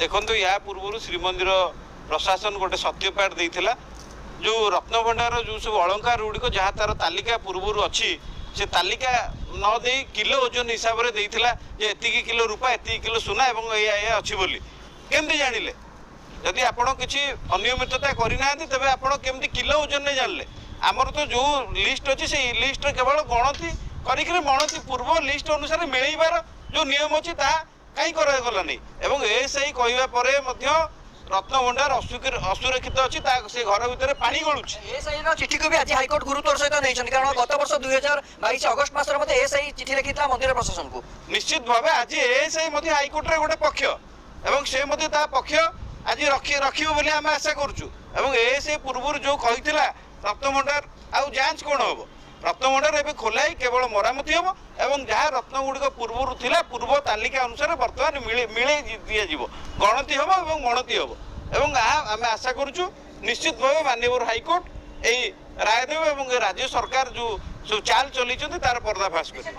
देखो या पूर्व श्रीमंदिर प्रशासन गोटे सत्यपाठ देता जो रत्नभंडार जो सब अलंकार गुड़िक जहाँ तार तालिका पूर्व अच्छी से तालिका न दे किलो ओजन हिसाब से देता एति किलो रूपा एति किलो सुना और या अच्छी बोली केमती जानिले जदि आपण किसी अनियमितता करना तेज आपड़ केमती किलो ओजन नहीं जानले आमर तो जो लिस्ट अच्छी से लिस्ट केवल गणति कर मणति पूर्व लिस्ट अनुसार मिलबार जो नियम अच्छी कहीं करागला नहीं एवं एएसआई कहवा रत्नभंडार असुरक्षित अच्छी से घर भितर पानी गलुच एएसआई चिठी को भी आज हाईकोर्ट गुरुत्वर सहित नहीं कारण गत वर्ष 2022 अगस्ट मास एएसआई चिठी लिखी मंदिर प्रशासन को निश्चित भाव आज एएसआई हाईकोर्ट गोटे पक्ष एवं से पक्ष आज रखियो बोली आम आशा करुचु एएसआई पूर्व जो कही रत्नभंडार आउ जांच कौन हम रत्नभंडार एवं खोलाई केवल मरामती हम एवं जहाँ रत्न गुड़िक पूर्व थिला पूर्व तालिका अनुसार बर्तमान मिले दि गणति हम और गणति हम एवं आम आशा करुचु निश्चित भाव माननीय हाईकोर्ट यही राय देव राज्य सरकार जो चाल चली तार पर्दाफाश कर